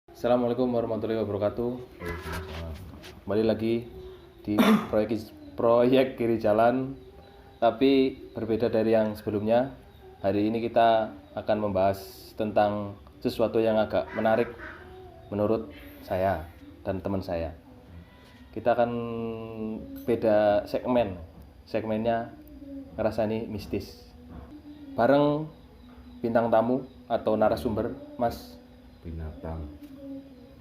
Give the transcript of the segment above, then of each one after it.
Assalamualaikum warahmatullahi wabarakatuh. Kembali lagi di proyek Kiri Jalan, tapi berbeda dari yang sebelumnya. Hari ini kita akan membahas tentang sesuatu yang agak menarik menurut saya dan teman saya. Kita akan beda segmennya ngerasani mistis. Bareng bintang tamu atau narasumber, Mas Binatang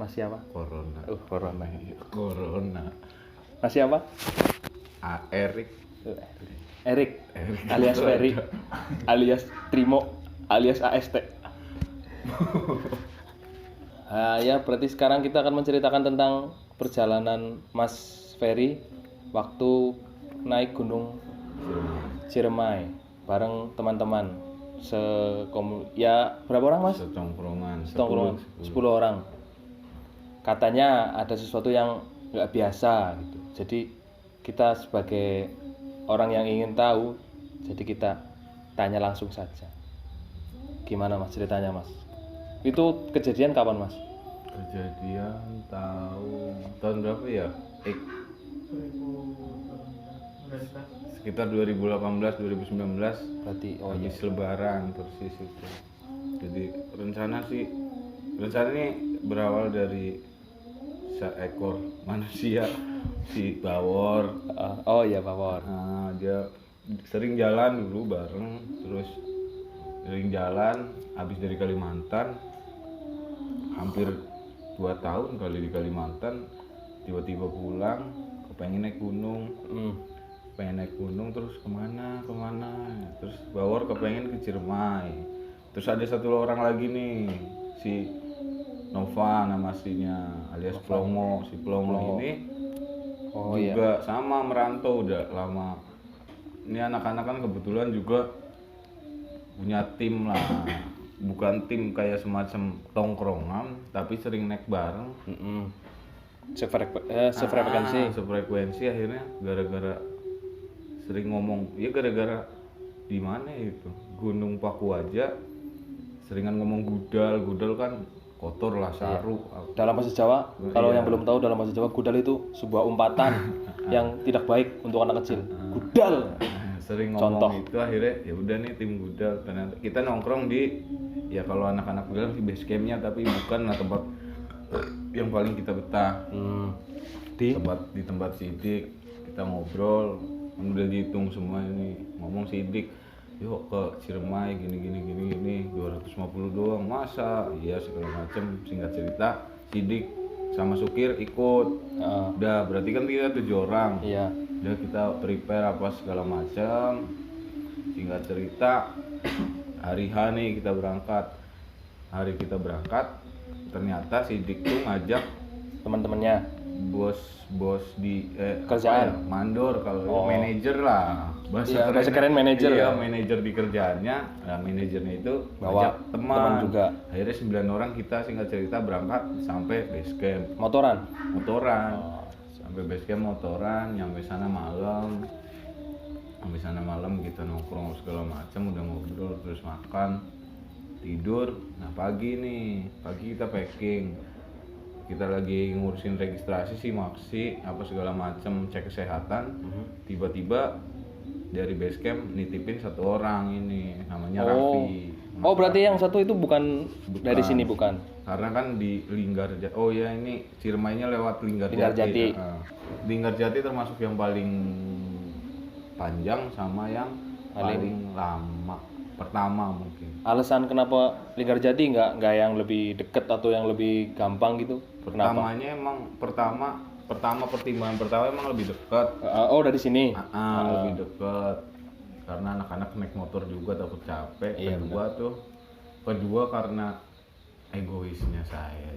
siapa? Corona. Corona. Mas siapa? Erik alias Ferry, alias Trimo, alias AST. Ya berarti sekarang kita akan menceritakan tentang perjalanan Mas Ferry waktu naik gunung Ciremai bareng teman-teman ya berapa orang Mas? Setongkrongan 10 orang. Katanya ada sesuatu yang nggak biasa gitu. Jadi kita sebagai orang yang ingin tahu, jadi kita tanya langsung saja. Gimana Mas ceritanya Mas? Itu kejadian kapan Mas? Kejadian tahun berapa ya? Sekitar 2018-2019. Berarti habis Lebaran persis itu. Jadi rencana ini berawal dari seekor manusia, si Bawor. Bawor. Dia sering jalan dulu bareng, terus sering jalan habis dari Kalimantan, hampir 2 tahun kali di Kalimantan, tiba-tiba pulang kepengen naik gunung, terus kemana, terus Bawor kepengen ke Ciremai. Terus ada satu orang lagi nih, si Nova nama aslinya, alias Plongo. Si Plongo ini juga sama merantau udah lama. Ini anak-anak kan kebetulan juga punya tim lah, bukan tim kayak semacam tongkrongan, tapi sering naik bareng. Sefrekuensi akhirnya gara-gara sering ngomong, ya gara-gara di mana itu Gunung Paku aja seringan ngomong gudal kan kotor lah, saru. Dalam bahasa Jawa, kalau yang belum tahu, dalam bahasa Jawa gudal itu sebuah umpatan yang tidak baik untuk anak kecil. Gudal. Sering ngomong itu akhirnya ya udah nih tim gudal. Ternyata kita nongkrong di, ya kalau anak-anak bilang di base campnya, tapi bukan lah tempat yang paling kita betah. Di tempat Sidik kita ngobrol, udah dihitung semua ini, ngomong Sidik yuk ke Ciremai gini 250 doang, masa iya segala macem. Singkat cerita Sidik sama Sukir ikut. Udah berarti kan kita 7 orang. Udah kita prepare apa segala macem. Singkat cerita hari nih kita berangkat, ternyata Sidik tuh ngajak teman-temannya, bos di kerjaan, mandor kalau manajer lah, bahasa keren manajer. Iya, manajer di kerjaannya. Nah, manajernya itu ngajak teman juga. Akhirnya 9 orang kita singkat cerita berangkat sampai base camp motoran. Sampai base camp motoran, nyampe sana malam kita nongkrong segala macam, udah ngobrol, terus makan, tidur. Nah pagi kita packing, kita lagi ngurusin registrasi maksi apa segala macam, cek kesehatan. Tiba-tiba dari base camp nitipin 1 orang ini, namanya Raffi. Berarti yang satu itu bukan dari sini, bukan? Karena kan di Linggarjati. Ini Ciremainya lewat Linggarjati. Linggarjati termasuk yang paling panjang sama yang paling lama, pertama mungkin. Alasan kenapa Linggarjati nggak yang lebih deket atau yang lebih gampang gitu? Pertamanya emang pertimbangan pertama emang lebih dekat. Dari sini. Lebih dekat karena anak-anak naik motor juga takut capek. Kedua karena egoisnya saya.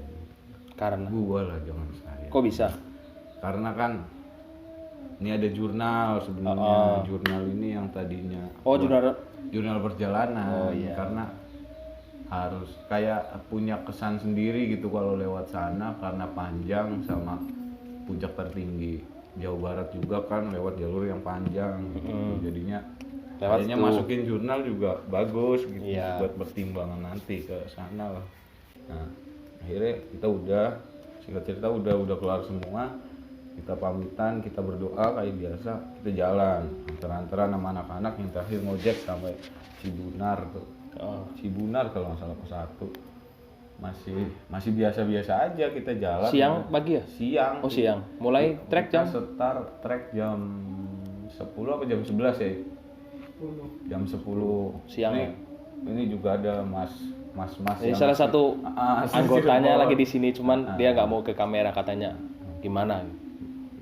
Karena gua lah, jangan saya. Kok bisa? Karena kan ini ada jurnal sebenarnya. Jurnal ini yang tadinya jurnal perjalanan. Karena harus kayak punya kesan sendiri gitu kalau lewat sana, karena panjang sama puncak tertinggi. Jawa Barat juga kan lewat jalur yang panjang gitu. Jadinya Lewat kayaknya tuh. masukin jurnal juga bagus gitu Iya. buat pertimbangan nanti ke sana lah. Nah akhirnya kita udah singkat cerita udah kelar semua, kita pamitan, kita berdoa kayak biasa, kita jalan antar-antaran sama anak-anak yang terakhir ngojek sampai Cibunar tuh. Cibunar kalau nggak salah pos 1. Masih biasa-biasa aja kita jalan. Siang pagi ya? Siang. Oh siang. Mulai trek Kita jam start trek jam 10 apa jam 11 ya? Jam 10 Siang ini, ya? Ini juga ada mas Ini yang salah satu anggotanya bawah. lagi di sini, cuman dia nggak mau ke kamera katanya. Gimana?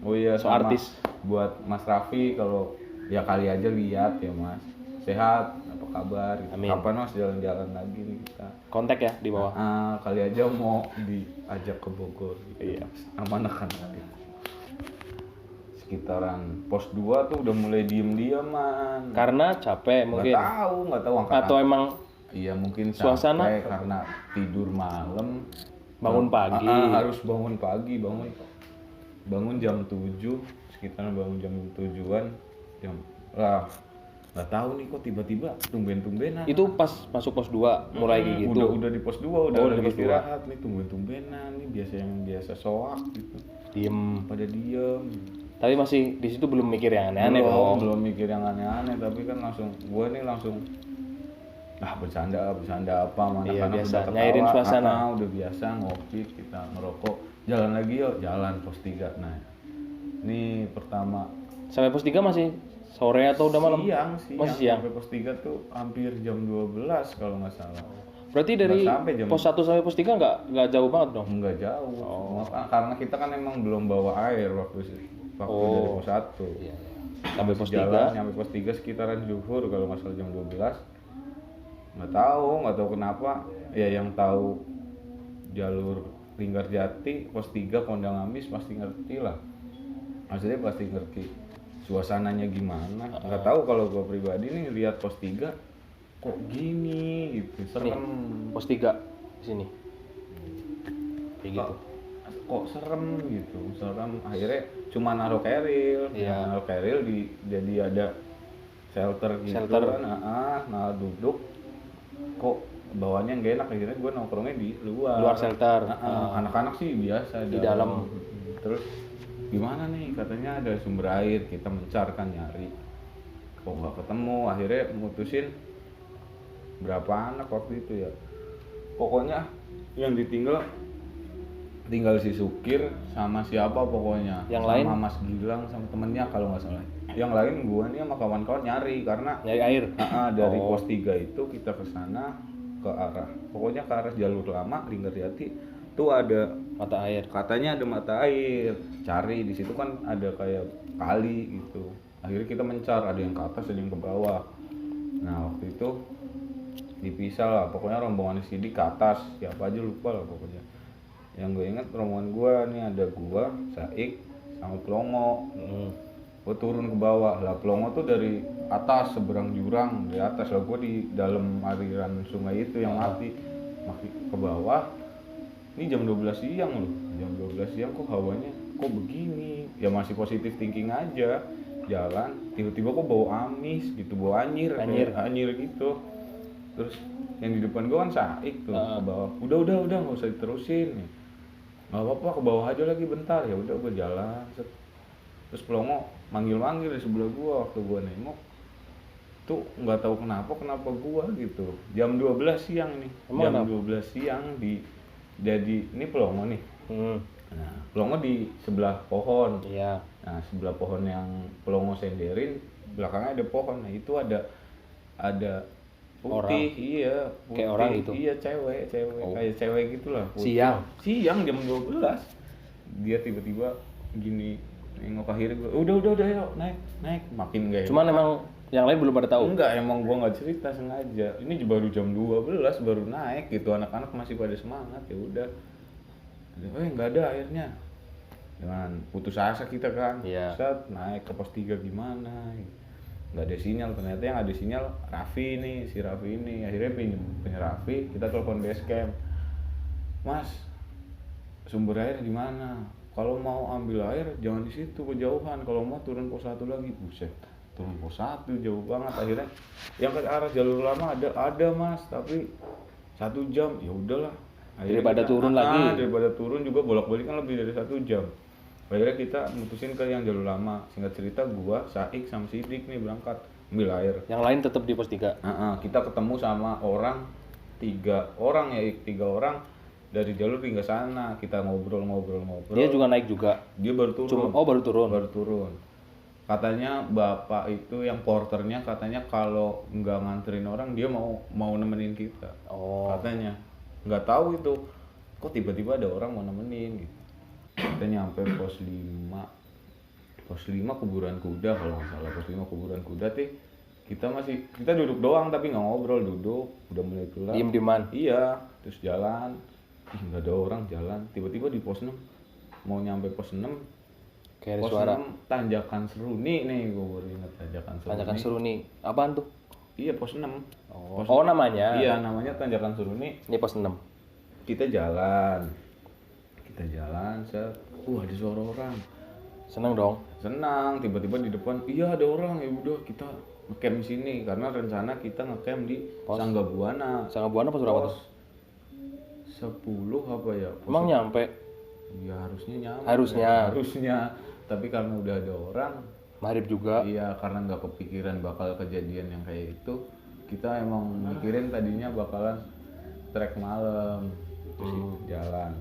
Oh iya, So sama artis. buat Mas Raffi kalau ya kali aja lihat ya Mas. Sehat, apa kabar? Gitu. Amin. Kapan Mas jalan-jalan lagi nih kita? Kontak ya di bawah. Kali aja mau diajak ke Bogor gitu. Iya. Sama anak-anak gitu. Sekitaran pos 2 tuh udah mulai diem-dieman. Karena capek mungkin. Nggak tahu angkat. Atau emang Iya mungkin suasana? capek karena tidur malam. Bangun pagi. Harus bangun pagi, bangun jam 7, sekitaran bangun jam 7-an. Lah, nggak tahu nih kok tiba-tiba tumben-tumbenan. itu pas masuk pos 2 mulai kayak gitu. Udah di pos 2, udah Oh, di lagi pos 2. istirahat nih, tumben-tumbenan nih biasa soak gitu. Diem. Pada diem. Tapi masih di situ belum mikir yang aneh-aneh dong. Belum mikir yang aneh-aneh, tapi kan gua nih langsung bercanda apa sama Iya, anak-anak, biasa. udah ketawa, Nyairin suasana. udah biasa ngopi, kita ngerokok, jalan lagi yuk, jalan pos 3. Nah, ini pertama Sampai pos 3 masih sore atau udah malam? siang, Masih siang. sampai pos 3 tuh hampir jam 12 kalau nggak salah. Berarti dari Nggak sampai jam- pos 1 sampai pos 3 nggak jauh banget dong? Nggak jauh, Oh. karena kita kan emang belum bawa air waktu dari pos 1. Iya. Sampai pos Jalan 3. nyampe pos 3 sekitaran zuhur kalau nggak salah jam 12. Nggak tahu kenapa ya, yang tahu jalur Linggarjati pos 3 Kondang Amis pasti ngerti lah, maksudnya pasti ngerti suasananya gimana. Nggak tahu kalau gue pribadi nih lihat pos 3 kok gini gitu, serem. Pos 3 di sini. Kayak gitu. Kok serem gitu, akhirnya cuma naruh keril. Iya. Naruh keril jadi ada shelter gitu. Shelter. Kan nah duduk kok bawahnya nggak enak, akhirnya gue nongkrongnya di luar Shelter. anak-anak sih biasa Di dalam. Terus gimana nih, katanya ada sumber air, kita mencar kan, nyari kok nggak ketemu, akhirnya mutusin berapa anak waktu itu ya, pokoknya yang tinggal si Sukir sama siapa pokoknya, Yang sama lain? Mas Gilang sama temennya kalau nggak salah. Yang lain gua nih sama kawan-kawan nyari karena Nyari air. dari Oh. pos 3 itu kita ke sana ke arah jalur lama Linggarjati tuh ada Mata air. katanya ada mata air, cari di situ kan ada kayak kali gitu. Akhirnya kita mencar, ada yang ke atas ada yang ke bawah. Nah waktu itu dipisah lah, pokoknya rombongan Sidik ke atas, siapa aja lupa lah pokoknya. Yang gue inget rombongan gue nih ada gue, Saik, sama Plongo. Gue turun ke bawah lah, Plongo tuh dari atas seberang jurang, dari atas lah, gue di dalam aliran sungai itu yang mati ke bawah. Ini jam 12 siang loh, jam 12 siang kok hawanya kok begini, ya masih positif thinking aja, jalan tiba-tiba kok bau amis gitu, bau anyir gitu. Terus yang di depan gue kan Saik tuh ke bawah, udah nggak usah diterusin, nggak apa-apa ke bawah aja lagi bentar, ya udah gue jalan. Terus Plongo manggil di sebelah gue, waktu gue nengok tuh nggak tahu kenapa gue gitu, jam 12 siang nih. Jam 12 siang jadi ini Plongo nih. Nah, Plongo di sebelah pohon. Iya. Nah, sebelah pohon yang Plongo senderin, belakangnya ada pohon. Nah, itu ada putih, orang. Iya, putih. Kayak orang gitu. Iya, cewek, kayak cewek gitulah. Siang jam 12. Dia tiba-tiba gini nengok, akhirnya gue, udah yuk, naik, makin gak. Cuman emang yang lain belum pada tahu. Enggak, emang gua nggak cerita sengaja. Ini baru jam 12 baru naik gitu, anak-anak masih pada semangat, ya udah. Nggak ada airnya. Dengan putus asa kita kan. Iya. Set, naik ke pos 3 gimana? Nggak ada sinyal, ternyata yang ada sinyal Raffi nih, si Raffi ini. Akhirnya punya Raffi, kita telepon base camp. Mas, sumber air di mana? kalau mau ambil air jangan di situ kejauhan, kalau mau turun pos 1 lagi. Buset, turun pos 1 jauh banget. Akhirnya yang ke arah jalur lama ada mas, tapi 1 jam. Ya udahlah, akhirnya Daripada turun lagi. daripada turun juga bolak-balik kan lebih dari 1 jam. Akhirnya kita mutusin ke yang jalur lama. Singkat cerita gua, Saik sama Sidik nih berangkat ambil air. Yang lain tetap di pos 3. Kita ketemu sama orang 3 orang ya, 3 orang dari jalur hingga sana. Kita ngobrol. Dia juga naik juga. Dia baru turun. Baru turun. Baru turun. Katanya bapak itu yang porternya katanya kalau nggak nganterin orang dia mau nemenin kita. Katanya nggak tahu itu kok tiba-tiba ada orang mau nemenin gitu. Kita nyampe pos 5 kuburan kuda kalau nggak salah. Pos 5 kuburan kuda kita duduk doang tapi nggak ngobrol, duduk udah mulai gelap. Diem-dieman. Iya, terus jalan. Nggak ada orang, jalan. Tiba-tiba di pos 6 mau nyampe pos 6 Kayak ada pos suara. 6 Tanjakan Seruni nih, gue baru ingat Tanjakan Seruni. Tanjakan Seruni. Apaan tuh? Iya, pos 6. Oh, namanya. Iya, namanya Tanjakan Seruni. Ini pos 6. Kita jalan, set. Ada suara orang. Seneng dong. Senang, tiba-tiba di depan, iya ada orang. Ya udah kita ngecamp di sini karena rencana kita ngecamp di Sanggabuana. Sanggabuana pos berapa tuh? 10 apa ya? Emang nyampe? Ya harusnya nyampe. Harusnya. Tapi karena udah ada orang, Maghrib juga. iya, karena nggak kepikiran bakal kejadian yang kayak itu, kita emang mikirin tadinya bakalan trek malam, terus jalan.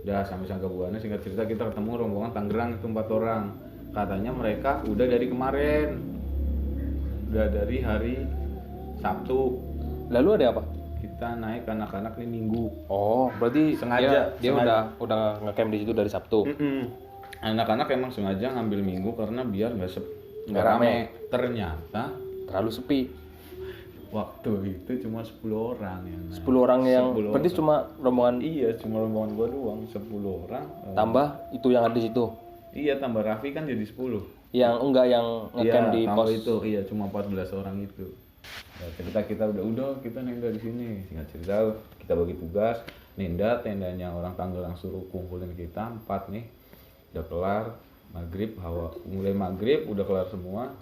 Udah sampai Sanggabuana, singkat cerita kita ketemu rombongan Tangerang itu 4 orang. Katanya mereka udah dari kemarin, udah dari hari Sabtu. Lalu ada apa? Kita naik anak-anak nih Minggu. Oh, berarti Sengaja. dia udah ngecamp di situ dari Sabtu. Anak-anak emang sengaja ngambil Minggu karena biar nggak rame. Ternyata Terlalu sepi. waktu itu cuma 10 orang yang naik. 10 orang yang 10 berarti orang. cuma rombongan Iya, cuma rombongan gua doang, 10 orang. tambah itu yang ada di situ. Iya, tambah Raffi kan jadi 10. Yang enggak yang ngecamp Iya, di tambah pos itu. Iya, cuma 14 orang itu. Ya, cerita kita udah kita nenda di sini. Singkat cerita kita bagi tugas, nenda tendanya orang Tangerang suruh kumpulin kita 4 nih. Udah kelar maghrib, mulai maghrib udah kelar semua.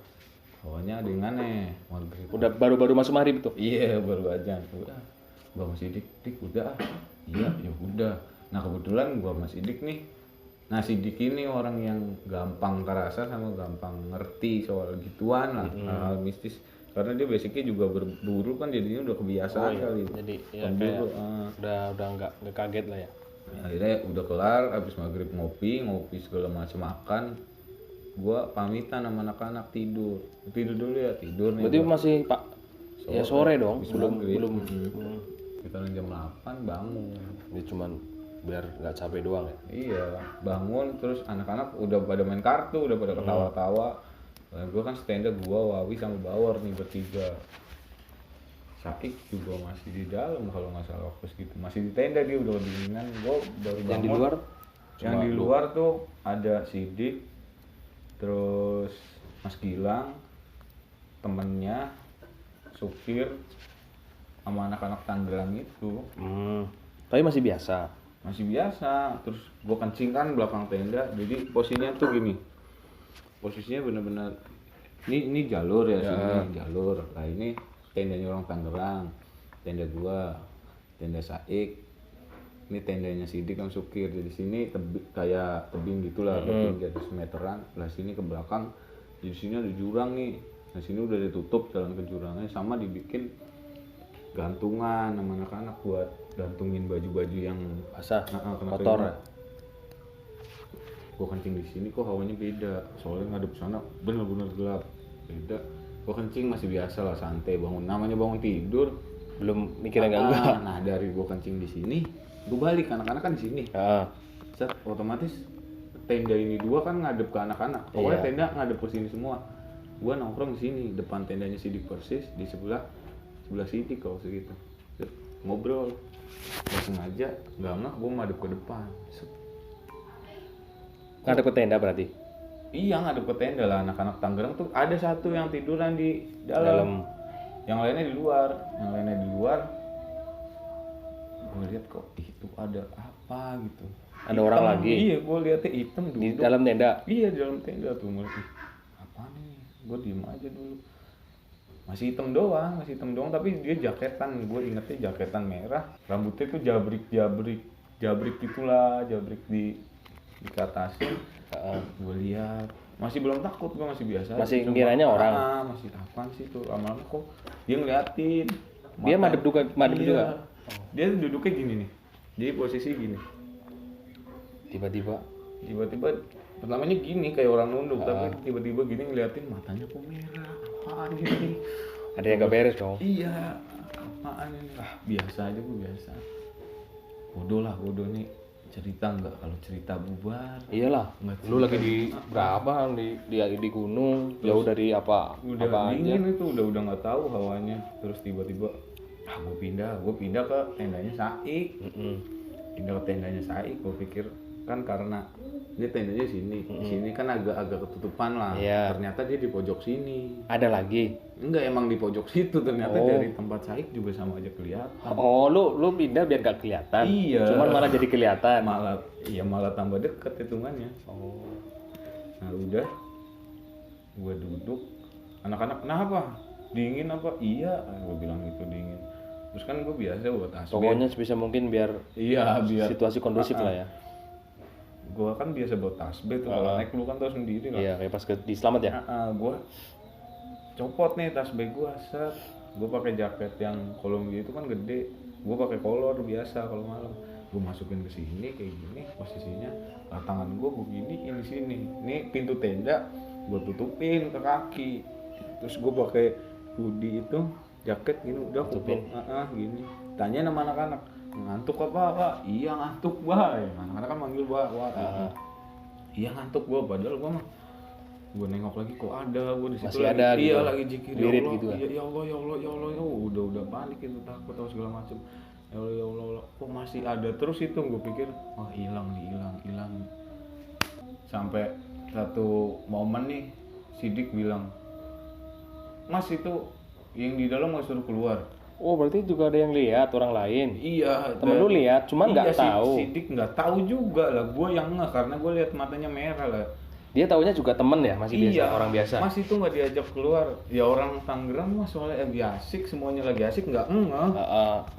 Hawanya ada yang aneh, maghrib. udah baru masuk maghrib tuh. Iya, baru aja. Udah. Gua masih dik udah. Iya, ya udah. Nah, kebetulan gua masih dik nih. Nah, Sidik ini orang yang gampang kerasa sama gampang ngerti soal gituan lah, hal mistis. Karena dia basicnya juga berburu kan, jadinya udah kebiasaan kali. Jadi ya Pemburu, kayak udah nggak kaget lah ya. akhirnya udah kelar, habis maghrib ngopi segala macam makan. Gua pamitan sama anak-anak tidur dulu ya, tidur nih. Berarti masih Pak ya sore dong, habis belum maghrib. belum. Kita jam 8 bangun. Ini cuman biar nggak capek doang ya. Iya, bangun terus anak-anak udah pada main kartu, udah pada ketawa-tawa. Nah, gue kan stand-up, gue, Wawi sama Bawor nih bertiga. Sakik juga masih di dalam kalau nggak salah waktu segitu. Masih di tenda, dia udah kedinginan. Gue baru bangun. Yang di luar? Yang di luar tuh ada Sidik, terus Mas Gilang, temennya, supir, sama anak-anak Tangerang itu. Tapi masih biasa. Masih biasa. Terus gue kencing kan belakang tenda, jadi posisinya tuh gini, posisinya bener-bener ini jalur ya, sini jalur. Nah ini tendanya orang Tangerang, tenda gua, tenda Saik, ini tendanya Sidik yang Sukir. Jadi sini kayak tebing gitulah, tebing di atas meteran. Lah sini ke belakang, di sini ada jurang nih. Nah sini udah ditutup jalan ke jurangnya, sama dibikin gantungan sama anak-anak buat gantungin baju-baju yang Basah, kena kotor. keringat. Gue kencing di sini kok hawanya beda, soalnya ngadep sana bener-bener gelap, beda. Gue kencing masih biasa lah, santai, namanya bangun tidur, Belum mikirin enggak. Nah dari gue kencing di sini, gue balik, anak-anak kan di sini. Set, otomatis tenda ini dua kan ngadep ke anak-anak, pokoknya tenda ngadep ke sini semua. Gue nongkrong di sini, depan tendanya Sidik persis, di sebelah Sidik kalau segitu. Set, ngobrol, gak sengaja, nggak ngeh gue madep ke depan. Set. Ngadep ke tenda berarti. Iya, ngadep ke tenda lah. Anak-anak Tangerang tuh ada satu yang tiduran di dalam. Yang lainnya di luar. Gue lihat kok itu ada apa gitu. Ada orang lagi? Iya, gue liatnya hitam duduk. Di dalam tenda? Iya, di dalam tenda tuh. Apaan nih? Gue diem aja dulu. Masih hitam doang, tapi dia jaketan. Gue ingetnya jaketan merah. Rambutnya tuh jabrik gitulah, jabrik dikatasin. Gue lihat, masih belum takut, gue masih biasa. Masih ngiranya orang. Masih apaan sih tuh? Lama-lama kok dia ngeliatin. Dia madep juga. Iya. Dia duduknya gini nih. Jadi posisi gini. Tiba-tiba pertamanya gini kayak orang nunduk, tapi tiba-tiba gini ngeliatin, matanya kok merah. Apaan ini? ada yang gak beres dong. Iya, apaan ini? Biasa aja, gue biasa. Bodoh nih. Cerita nggak? Kalau cerita bubar. Iyalah. Lu lagi di berapa? Di gunung, jauh dari apa? Udah apa dingin aja. itu, udah nggak tahu hawanya. Terus tiba-tiba, gue pindah ke tendanya Saik. Pindah ke tendanya Saik, gue pikir kan karena dia tendanya sini kan agak ketutupan lah. Iya. Ternyata dia di pojok sini. Ada lagi? Enggak, emang di pojok situ. Ternyata dari tempat Saik juga sama aja kelihatan. Oh, lu pindah biar gak kelihatan. Iya. Cuman malah jadi kelihatan. Malah tambah deket hitungannya. Oh. Nah udah, gue duduk. Anak-anak kenapa? Dingin apa? Iya, gue bilang gitu dingin. Terus kan gue biasa buat tasbih. Pokoknya sebisa mungkin biar situasi kondusif lah ya. Gue kan biasa buat tasbih tuh, kalau naik lu kan tau sendiri lah. Iya, kayak pas di Slamet ya. Gue copot nih tasbih gue, set. Gue pakai jaket yang kolom gitu kan gede. Gue pakai kolor biasa kalau malam. Gue masukin ke sini kayak gini posisinya. Tangan gue giniin di sini. Nih pintu tenda gue tutupin ke kaki. Terus gue pakai hoodie itu, jaket gini udah tutupin. Gini. Tanya sama anak-anak, ngantuk apa Pak? Iya ngantuk Pak. Anak-anak kan manggil Pak. Iya ngantuk gue, padahal gue mah gue nengok lagi kok ada, gue di situ masih lagi, ada iya gitu. lagi zikir ya Allah, gitu kan? ya Allah, udah panik itu, takut atau segala macam. Ya Allah, kok masih ada terus itu, gue pikir hilang. Sampai satu momen nih, Sidik bilang, Mas itu yang di dalam nggak suruh keluar. Oh, berarti juga ada yang lihat orang lain. Iya. Temen lu lihat, cuman nggak tahu. Sidik nggak tahu juga lah, gue yang nggak, karena gue lihat matanya merah lah. Dia taunya juga temen ya, masih biasa, orang biasa. Mas itu nggak diajak keluar. Ya orang Tangerang mas soalnya lagi asik, semuanya lagi asik, nggak ngeh.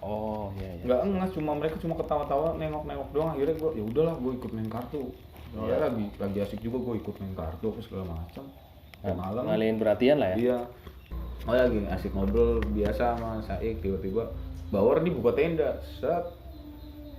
Oh iya. Nggak ngeh, mereka cuma ketawa-tawa, nengok-nengok doang. Akhirnya gue, ya udahlah, gue ikut main kartu. Soalnya lagi asik juga, gue ikut main kartu segala macam. Malam. Ngalihin perhatian lah ya. Iya. Lagi asik ngobrol biasa sama Saik, tiba-tiba Bawor nih buka tenda, set.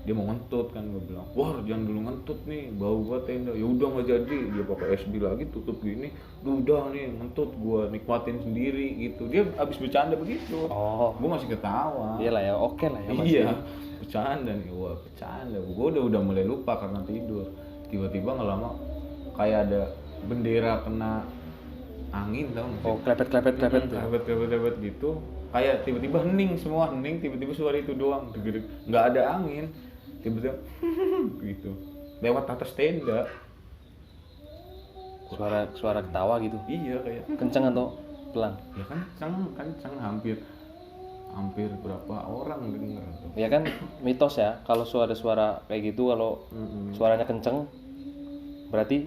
Dia mau ngentut kan, gue bilang, wah jangan dulu ngentut nih, bau gua tenda. Ya udah nggak jadi, dia pakai SB lagi tutup gini, udah nih ngentut, gua nikmatin sendiri gitu. Dia abis bercanda begitu, gua masih ketawa. Iyalah ya, oke lah ya. Iya, bercanda nih, bercanda. Gua udah mulai lupa karena tidur. Tiba-tiba nggak lama kayak ada bendera kena angin, tau nggak sih? Klepet gitu. Kayak tiba-tiba hening, tiba-tiba suara itu doang, nggak ada angin. Tiba-tiba gitu lewat atas tenda, suara ketawa gitu. Iya, kayak kenceng atau pelan? Ya kenceng, hampir berapa orang denger tuh. Ya kan mitos ya, kalau suara kayak gitu, kalau suaranya kenceng berarti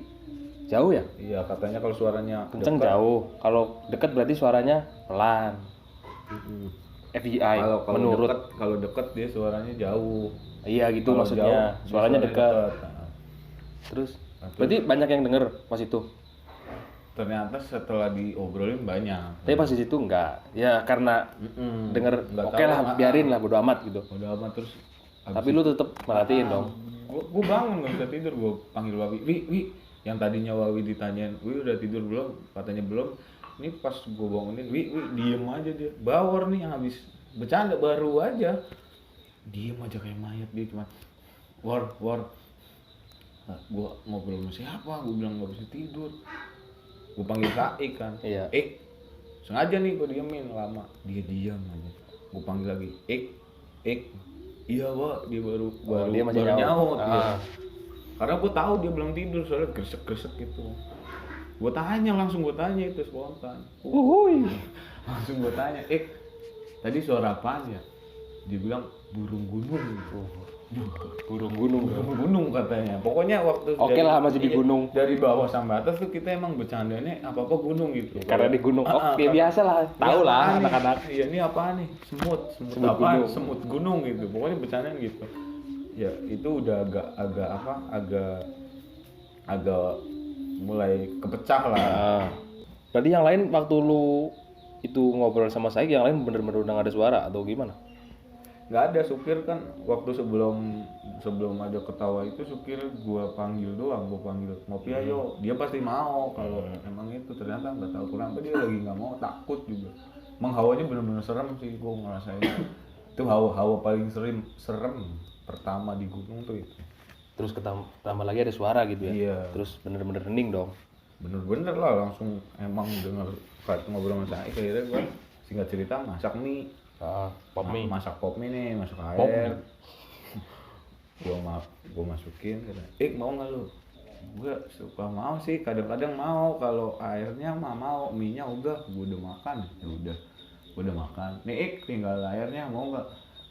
jauh ya. Iya, katanya kalau suaranya kenceng deket, jauh, kalau dekat berarti suaranya pelan. FBI kalau deket dia suaranya jauh. Iya gitu, kalau maksudnya jauh, suaranya dekat. Terus berarti banyak yang denger pas itu? Ternyata setelah diobrolin banyak. Tapi pas di situ enggak. Ya karena denger oke lah, biarin lah, bodo amat gitu. Bodo amat. Terus tapi lu tetep merhatiin dong. Gua bangun nggak bisa tidur, gua panggil Wawi. Wi, yang tadinya Wawi ditanyain, Wi udah tidur belum? Katanya belum. Ini pas gua bangunin, Wi diem aja dia. Bawor nih yang habis bercanda baru aja. Diem aja kayak mayat, dia cuma war. Nah, gue ngobrol sama siapa, gue bilang gak bisa tidur. Gue panggil Saik kan. Iya. Sengaja nih gue diemin lama, dia diam aja. Gue panggil lagi, iya Wak, dia baru dia masih nyaut. Karena gue tahu dia belum tidur, soalnya gresek gitu. Langsung gue tanya itu spontan. Langsung gue tanya, tadi suara apaan ya? Dia bilang burung gunung. Gunung-gunung. gunung katanya. Pokoknya waktu Oke lah, masih di gunung. Dari bawah sampai atas tuh kita emang bercandanya apa-apa gunung gitu. Karena di gunung. Oke, biasa lah. Tahu lah anak-anak. Iya, ini apaan nih? Semut Semut apaan? gunung. Semut gunung gitu. Pokoknya bercandaan gitu. Ya, itu udah agak mulai kepecah lah. Nah, berarti yang lain waktu lu itu ngobrol sama saya, yang lain bener-bener udah gak ada suara atau gimana? Nggak ada, supir kan waktu sebelum ada ketawa itu supir gua panggil doang, gua panggil ngopi ayo, dia pasti mau kalau emang itu. Ternyata nggak tahu kenapa dia lagi nggak mau, takut juga. Emang hawanya bener-bener serem sih, gua ngerasain itu hawa paling serem pertama di gunung tuh itu. Terus tambah lagi ada suara gitu ya? Iya. Terus bener-bener hening dong? Bener-bener lah, langsung emang denger kayak ngobrol sama saya, akhirnya gua singkat cerita masak mie. Pop mie. Masak pop mie nih, masuk Pop air. Gua masukin, kata, mau nggak lu? Gua suka mau sih, kadang-kadang mau, kalau airnya mah mau, mie-nya udah, gua udah makan. Ya udah, gua udah makan. Nih tinggal airnya, mau nggak?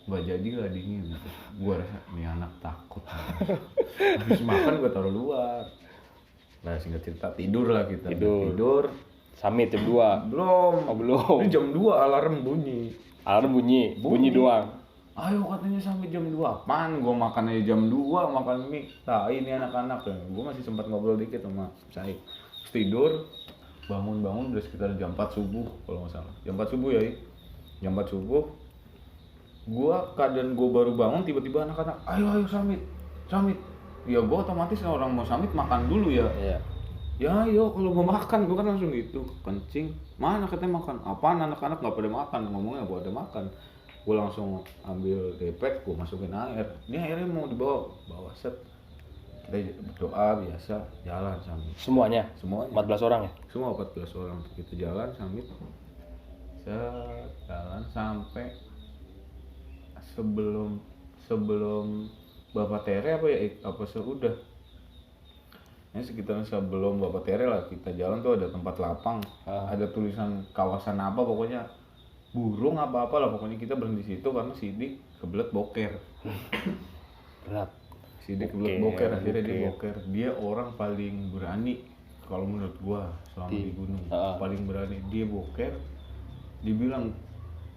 Nggak jadi lah, dingin. Gua rasa nih anak takut. Habis makan gua taruh luar. Nah, singkat cerita tidur lah kita. Tidur. Summit jam 2. Belum. Oh, belum. Ini jam 2 alarm bunyi. Alarm bunyi doang. Ayo katanya sampai jam 2. Apaan? Gua makan aja jam 2, makan mie. Nah, ini anak-anak ya. Gua masih sempat ngobrol dikit sama Said. Tidur, bangun udah sekitar jam 4 subuh kalau nggak salah. Jam 4 subuh ya, jam 4 subuh. Gua baru bangun, tiba-tiba anak-anak, ayo Samit. Ya gua otomatis orang mau Samit makan dulu ya. Iya. Ya ayo, kalau mau makan gua kan langsung gitu, kencing. Mana katanya makan? Apaan anak-anak nggak pada makan? Ngomongnya gua ada makan. Gua langsung ambil depek, gua masukin air. Ini airnya mau bawa set. Kita berdoa biasa, jalan Samit. Semuanya? 14 orang ya? Semua 14 orang. Kita jalan Samit. Jalan sampai sebelum Bapak Tere apa sudah? Ini sekitar sebelum Bapak Tere lah, kita jalan tuh ada tempat lapang, ada tulisan kawasan apa pokoknya, burung apa lah pokoknya. Kita berhenti situ karena Sidik kebelet boker. Berat. Sidik kebelet boker, akhirnya dia boker. Dia orang paling berani kalau menurut gua selama di gunung, paling berani. Dia boker, dia bilang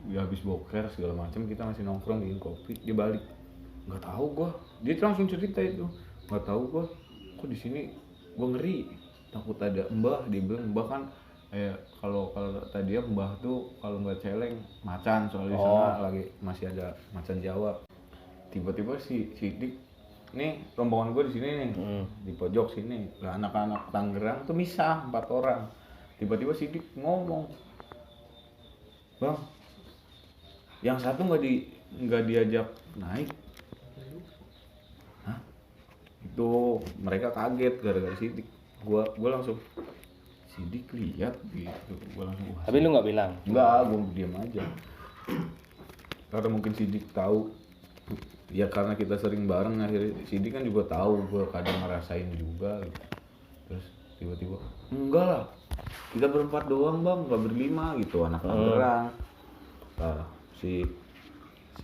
dia habis boker segala macam, kita masih nongkrong bikin kopi, dia balik. Nggak tahu gua, dia langsung cerita itu, nggak tahu gua kok di sini gue ngeri, takut ada mbah. Dia bilang mbah kan kalau tadi ya mbah tuh kalau nggak celeng macan, soalnya di sana lagi masih ada macan Jawa. Tiba-tiba si Sidik nih, rombongan gue di sini nih, di pojok sini lah, anak-anak Tangerang tuh misah 4 orang. Tiba-tiba Sidik ngomong, bang, yang satu nggak diajak naik. Itu mereka kaget gara-gara Sidik. Gua langsung, Sidik lihat gitu. Gua langsung, tapi lu nggak bilang? Enggak, gua diam aja. Karena mungkin Sidik tahu. Ya karena kita sering bareng, akhirnya Sidik kan juga tahu gua kadang ngerasain juga gitu. Terus tiba-tiba, enggak lah, kita berempat doang bang, nggak berlima gitu, anak Tangerang. Nah, si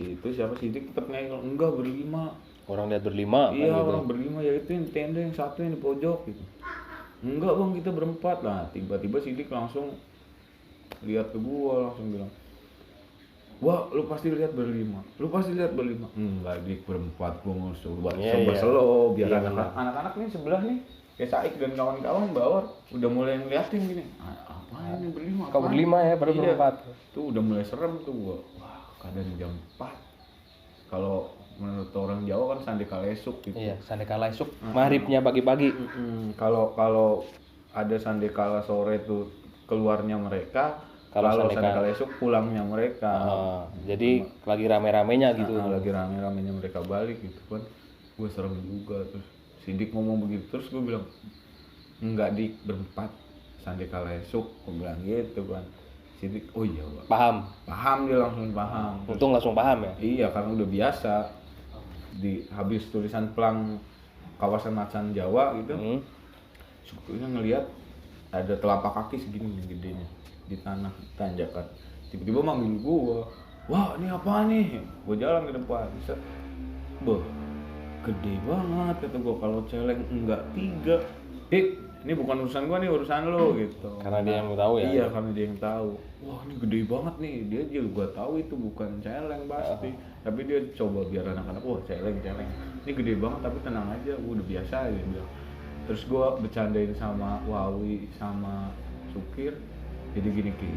itu siapa, Sidik tetap ngeyel, enggak berlima. Orang lihat berlima. Iya kan, orang berlima, ya itu yang tenda yang satu yang di pojok gitu. Enggak bang, kita berempat lah. Tiba-tiba Sidik langsung lihat ke gua, langsung bilang, wah lu pasti lihat berlima. Enggak, Dik, berempat. Gua mau coba slow biar anak-anak nih sebelah nih kayak Saik dan kawan-kawan bawa udah mulai ngeliatin gini, apa ini berlima? Kau berlima ya, baru berempat. Tuh udah mulai serem tuh gua. Wah, kadang jam 4. Kalau menurut orang Jawa kan sandekala esuk gitu. Iya, sandekala esuk, maghribnya pagi-pagi. Kalau ada sandekala sore tuh keluarnya mereka, kalau sandekala esuk pulangnya mereka. Jadi lagi rame-ramenya gitu. Lagi rame-ramenya mereka balik gitu kan. Gue serem juga. Terus Sidik ngomong begitu, terus gue bilang, enggak Dik, berempat sandekala esuk, gue bilang gitu kan. Sidik, oh iya Pak. Paham, dia langsung paham. Untung langsung paham ya? Iya, karena udah biasa. Habis tulisan pelang kawasan macan Jawa gitu, sukunya ngelihat ada telapak kaki segini gedenya di tanah tanjakan. Tiba-tiba manggil gua, wah ini apa nih? Gua jalan ke depan, set, gede banget kata gue, kalau celeng enggak 3. Ini bukan urusan gue nih, urusan lo gitu. Karena dia yang tahu ya. Iya, karena dia yang tahu. Wah, ini gede banget nih. Dia juga tahu itu bukan celeng pasti. Tapi dia coba biar anak-anak, wah celeng. Ini gede banget tapi tenang aja, gue udah biasa dia bilang. Terus gue bercandain sama Wawi sama Sukir. Jadi gini Ki.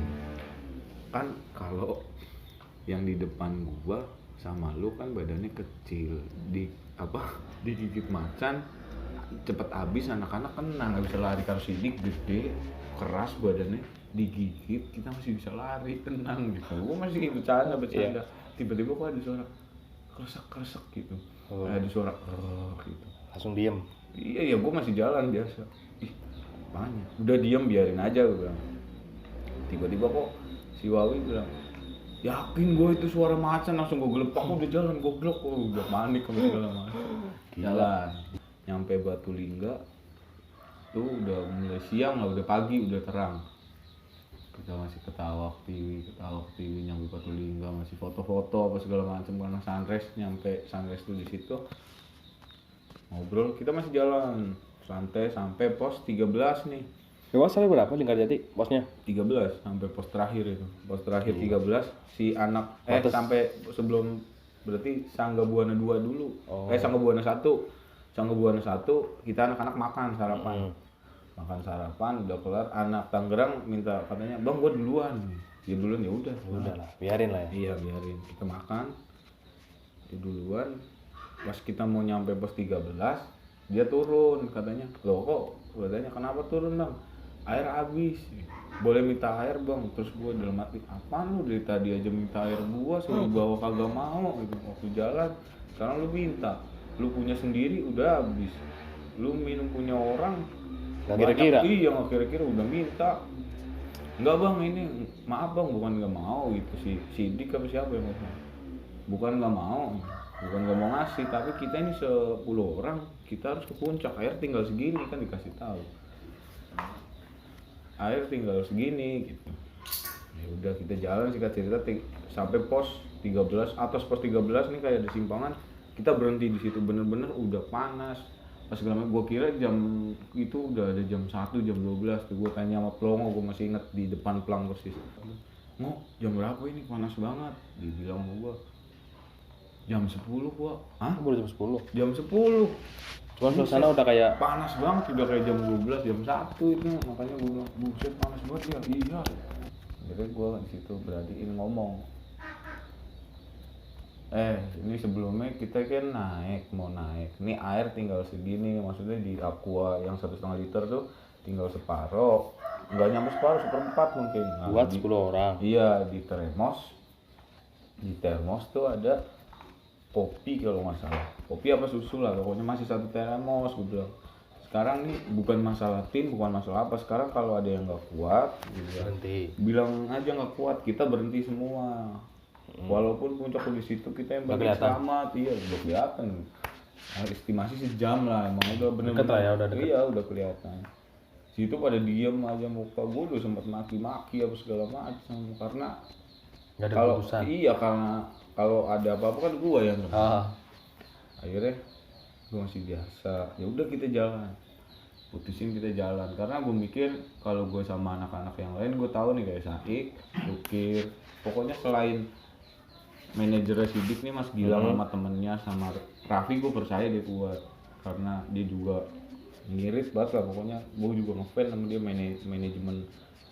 Kan kalau yang di depan gua sama lu kan badannya kecil, digigit macan cepet habis, anak-anak kan nggak bisa lari. Kalau Sidik gede keras badannya, digigit kita masih bisa lari tenang gitu. Gua masih bercanda tiba-tiba kok ada suara kresek gitu. Ada suara gitu, langsung diem. Iya gua masih jalan biasa. Banyak udah diem, biarin aja gua bilang. Tiba-tiba kok si Wawi bilang, yakin gue itu suara macan, langsung gue gelepak, udah jalan goblok, udah panik sama segala macam. Jalan nyampe Batu Lingga tuh udah mulai siang lah, udah pagi, udah terang. Kita masih ketawa tiwi nyampe Batu Lingga, masih foto-foto apa segala macam. Karena nyampe sunrise tuh di situ ngobrol, kita masih jalan santai sampai pos 13 nih. Pos sampai berapa Linggarjati posnya? 13 sampai pos terakhir itu. Pos terakhir 13 si anak sampai sebelum, berarti Sangga Buana 2 dulu. Sangga Buana 1. Sangga Buana 1 kita anak-anak makan sarapan. Makan sarapan udah kelar, anak Tangerang minta katanya, "Bang, gua duluan." Ya duluan, ya udah. Udahlah, biarin lah ya. Iya, biarin. Kita makan. Dia duluan. Pas kita mau nyampe pos 13, dia turun katanya. "Loh kok?" Katanya, "Kenapa turun, Bang?" "Air habis." "Boleh minta air, Bang?" Terus gue dalam hati, apaan lu dari tadi aja minta air gua, suruh bawa kagak mau gitu. Waktu jalan sekarang lu minta, lu punya sendiri udah habis, lu minum punya orang nggak kira-kira. Iya, nggak kira-kira udah minta. "Enggak, Bang, ini maaf, Bang, bukan nggak mau." Gitu si Sidik apa siapa yang ngomong, bukan nggak mau ngasih, tapi kita ini 10 orang, kita harus ke puncak, air tinggal segini kan, dikasih tahu air tinggal segini gitu. Ya udah kita jalan, singkat cerita sampai pos 13. Atas pos 13 nih kayak ada simpangan, kita berhenti di situ. Bener-bener udah panas. Pas segala macam, gue kira jam itu udah ada jam 1, jam 12 tuh. Gue tanya sama Plongo, gue masih inget di depan pelang persis. "Ngo, jam berapa ini? Panas banget." Dia bilang sama gue, "Jam 10 gua." "Hah? Baru jam 10. Jam 10. Cuman suasana udah kayak panas banget, udah kayak jam 12, jam 1 itu. Makanya gue bilang, "Buset, panas banget ya." Iya. Jadi gue di situ berartiin ngomong, ini sebelumnya kita kan mau naik. Ini air tinggal segini, maksudnya di aqua yang 1,5 liter tuh tinggal separuh. Nggak nyampe separuh, 1/4 mungkin. Nah, buat 10 orang. Iya, di termos tuh ada kopi kalau nggak salah. Kopi apa susu lah, pokoknya masih 1 termos gue bilang. Sekarang nih bukan masalah tim, bukan masalah apa. Sekarang kalau ada yang nggak kuat, Berhenti. bilang aja nggak kuat, kita berhenti semua. Walaupun puncak di situ kita yang bagi selamat, iya udah kelihatan. Estimasi sejam lah, emang udah bener-bener. Deket lah ya, udah deket. Iya udah kelihatan. Situ pada diem aja, muka gue udah sempat maki-maki apa segala macam karena Nggak ada kalau keputusan. iya, karena kalau ada apa-apa kan gue yang akhirnya gue masih biasa. Ya udah kita jalan, putusin kita jalan karena gue mikir kalau gue sama anak-anak yang lain, gue tahu nih kayak Saik, Lukir, pokoknya selain manajernya Sidik nih Mas Gilang sama temennya sama Raffi, gue percaya dia kuat karena dia juga ngirit banget lah. Pokoknya gue juga ngefans sama dia, manajemen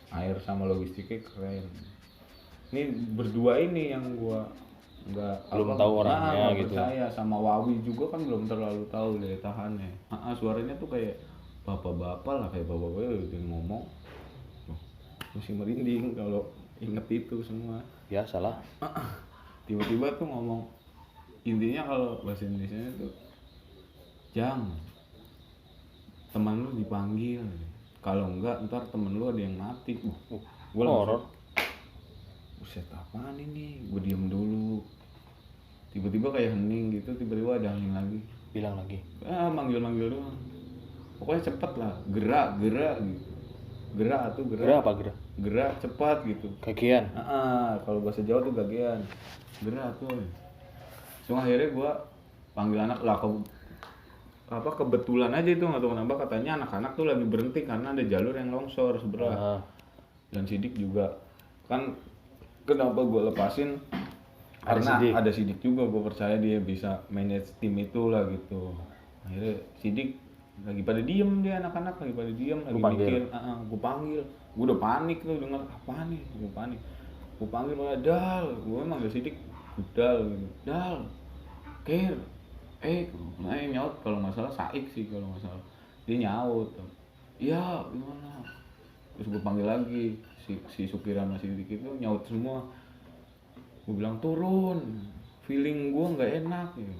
air sama logistiknya keren. Ini berdua ini yang gue belum tahu orangnya gitu. Percaya sama Wawi juga kan belum terlalu tahu daya tahannya. Suaranya tuh kayak bapak-bapak lah, kayak bapak-bapak udah ngomong. Masih merinding kalau inget itu semua. Biasalah. Tiba-tiba tuh ngomong, intinya kalau bahasa Indonesia itu, "Jang, teman lu dipanggil, kalau enggak ntar temen lu ada yang mati." Gue horor. Buset, apaan ini? Gue diem dulu. Tiba-tiba kayak hening gitu, tiba-tiba ada angin lagi. Bilang lagi. Manggil-manggil doang. Pokoknya cepet lah, gerak gitu. Gerak. Gerak apa gerak? Gerak cepat gitu. Kagian. Kalau bahasa Jawa tuh gagian. Gerak tuh. So akhirnya gue panggil anak lah, kebetulan aja itu nggak tahu kenapa katanya anak-anak tuh lagi berhenti karena ada jalur yang longsor sebelah. Dan Sidik juga kan kenapa gue lepasin karena ada Sidik juga, gue percaya dia bisa manage tim itu lah gitu. Akhirnya Sidik lagi pada diem, dia anak-anak lagi pada diem, lagi mikir. Gue panggil, gue udah panik tuh denger apa nih, gue panik. Gue panggil Dal, gue emang ada Sidik, Dal, Kir, nyaut kalau nggak salah Saik sih kalau nggak salah, dia nyaut, iya gimana, terus gue panggil lagi si supir sama si Sidik itu nyaut semua, gue bilang turun, feeling gue nggak enak, gitu.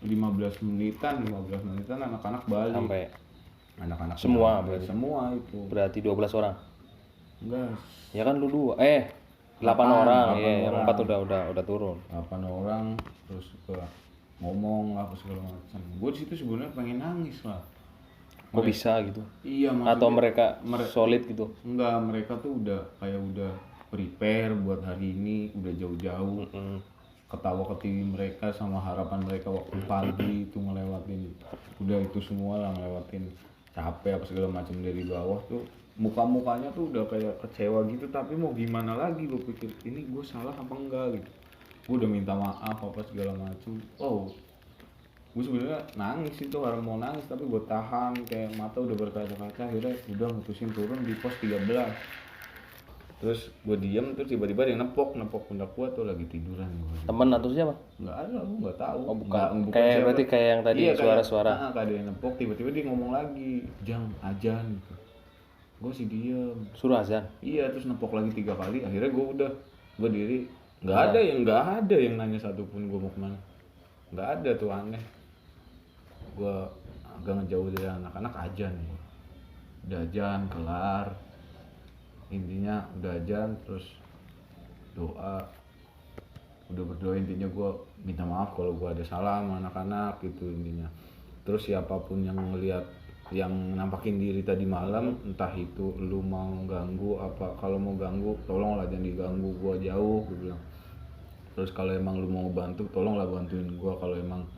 15 menitan anak-anak balik. Sampai anak-anak semua berarti. Semua itu. Berarti 12 orang. Enggak. Ya kan lu 2. 8 orang. Iya, yang 4 udah turun. 8 orang terus ke ngomong apa segala macam. Gue di situ sebenarnya pengen nangis lah. Kok bisa gitu? Iya, atau mereka solid gitu? Enggak, mereka tuh udah prepare buat hari ini, udah jauh-jauh. Ketawa ketiwi mereka sama harapan mereka waktu pagi itu ngelewatin. Udah itu semua lah ngelewatin capek apa segala macam dari bawah tuh. Muka-mukanya tuh udah kayak kecewa gitu, tapi mau gimana lagi, gue pikir ini gue salah apa enggak gitu. Gue udah minta maaf apa segala macam. Gue sebenarnya nangis itu, orang mau nangis tapi gue tahan, kayak mata udah berkaca-kaca. Akhirnya udah mutusin turun di pos 13. Terus gue diem, terus tiba-tiba dia nepok pundak gue tuh lagi tiduran. Temen atau siapa? Nggak ada, gue nggak tahu. Oh bukan kayak siapa? Berarti kayak yang tadi iya, suara-suara. Kayak ada yang nepok, tiba-tiba dia ngomong lagi, Jang, ajan gitu. Gue sih diem. Suruh azan? Iya, terus nepok lagi 3 kali. Akhirnya gue diri. Nggak ada yang nanya satupun gue mau kemana. Nggak ada tuh, aneh. Gue agak ngejauh dari anak-anak, ajan nih. Udah ajan, kelar. Intinya udah ajan, terus doa. Udah berdoa, intinya gue minta maaf kalau gue ada salah sama anak-anak gitu intinya. Terus siapapun yang ngelihat, yang nampakin diri tadi malam, entah itu lu mau ganggu apa, kalau mau ganggu tolonglah jangan diganggu, gua jauh, gue bilang. Terus kalau emang lu mau bantu, tolonglah bantuin gua. Kalau emang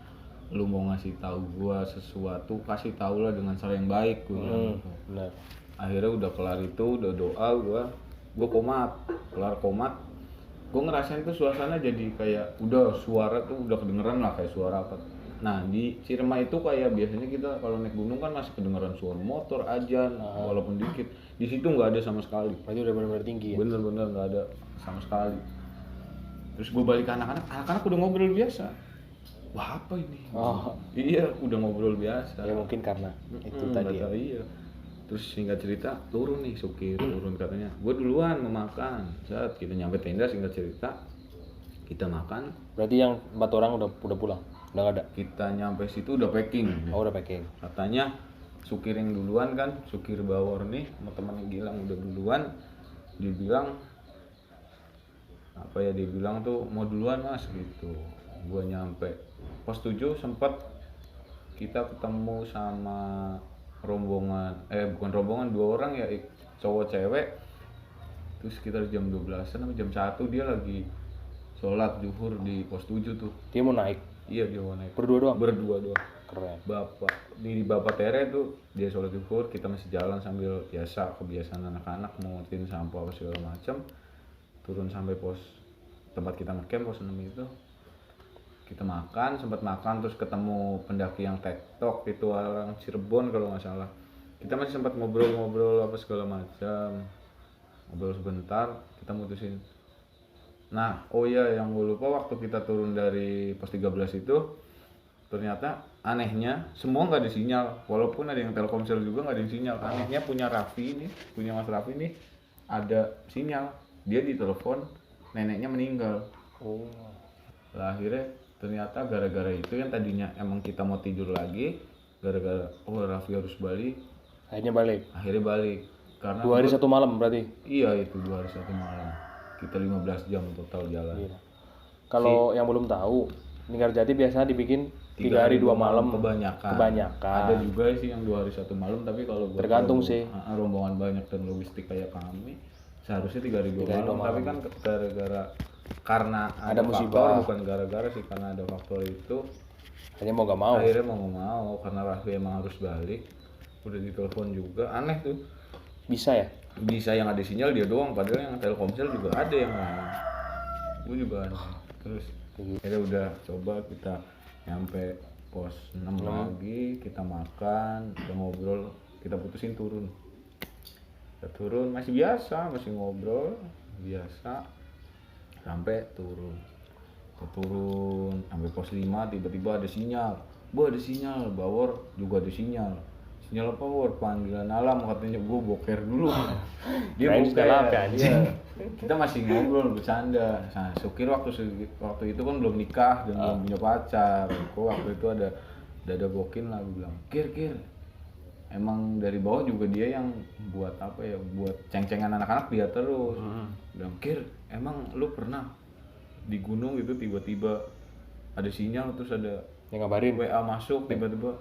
lu mau ngasih tahu gua sesuatu, kasih tahu lah dengan cara yang baik, gue bilang. Benar. Akhirnya udah kelar itu, udah doa, gua komat, kelar komat. Gue ngerasain tuh suasana jadi kayak udah suara tuh udah kedengeran lah kayak suara apa. Nah di Cirema itu kayak biasanya kita kalau naik gunung kan masih kedengeran suara motor, ajan, walaupun dikit. Di situ nggak ada sama sekali. Berarti udah benar-benar tinggi ya? Bener-bener nggak ada sama sekali. Terus gue balik ke anak-anak udah ngobrol biasa. Wah apa ini? Iya udah ngobrol biasa. Ya mungkin karena itu tadi ya. Iya. Terus singkat cerita turun nih supir, turun katanya. Gue duluan mau makan. Saat kita nyampe tenda, singkat cerita kita makan. Berarti yang 4 orang udah pulang? Udah nggak ada? Kita nyampe situ udah packing. Oh udah packing. Katanya supir yang duluan kan, supir Bawor nih, sama temannya Gilang udah duluan. Dia bilang apa ya, dia bilang tuh mau duluan mas gitu. Gue nyampe pos 7 sempet kita ketemu sama rombongan, bukan rombongan, 2 orang ya, cowok cewek. Terus sekitar jam 12an sampai jam 1 dia lagi sholat zuhur di pos 7 tuh. Dia mau naik? Iya dia mau naik. Berdua doang? Berdua doang. Keren. Bapak Tere tuh dia sholat zuhur, kita masih jalan sambil kebiasaan anak-anak mau ngertiin sampah apa segala macam. Turun sampai pos tempat kita ngecamp, pos 6 itu. Kita sempat makan, terus ketemu pendaki yang TikTok itu, orang Cirebon kalau nggak salah. Kita masih sempat ngobrol-ngobrol apa segala macam, ngobrol sebentar, kita mutusin. Nah, yang gue lupa, waktu kita turun dari pos 13 itu, ternyata anehnya semua nggak ada sinyal, walaupun ada yang Telkomsel juga nggak ada sinyal. Anehnya punya Mas Raffi nih ada sinyal, dia ditelepon neneknya meninggal. Lah akhirnya ternyata gara-gara itu yang tadinya emang kita mau tidur lagi, gara-gara Raffi harus balik. Akhirnya balik. Karena 2 hari 1 malam berarti? Iya itu 2 hari 1 malam. Kita 15 jam total jalan. Iya. Kalau yang belum tahu, Linggarjati biasanya dibikin 3 hari 2 malam. Kebanyakan. Ada juga sih yang 2 hari 1 malam, tapi kalau tergantung sih. Rombongan banyak dan logistik kayak kami, seharusnya 3 hari 2 malam. Tapi kan karena ada musibah, bukan gara-gara sih, karena ada faktor itu Akhirnya mau gak mau. Akhirnya mau nggak mau karena Raffi emang harus balik. Udah ditelepon juga, aneh tuh. Bisa ya? Bisa yang ada sinyal dia doang, padahal yang Telkomsel juga ada yang lain. Gue juga aneh. Terus akhirnya udah coba kita nyampe pos 6 lagi, kita makan, kita ngobrol, kita putusin turun. Kita turun masih biasa, masih ngobrol biasa sampai turun. Kita turun sampai pos 5 tiba-tiba ada sinyal. Ada sinyal, Bawor juga ada sinyal. Sinyal apa, Bawor? Panggilan alam katanya. Gue boker dulu. Dia Kirain boker. sinyal apa, anjing? Iya. Kita masih ngobrol bercanda. Nah, Sukir waktu itu kan belum nikah dan belum punya pacar. Kok waktu itu ada bokin lah, gue bilang, Kir, emang dari bawah juga dia yang buat apa ya, buat ceng-cengan anak-anak dia terus. Bilang, Kir, emang lu pernah di gunung gitu tiba-tiba ada sinyal terus ada Yang ngabarin. WA masuk tiba-tiba,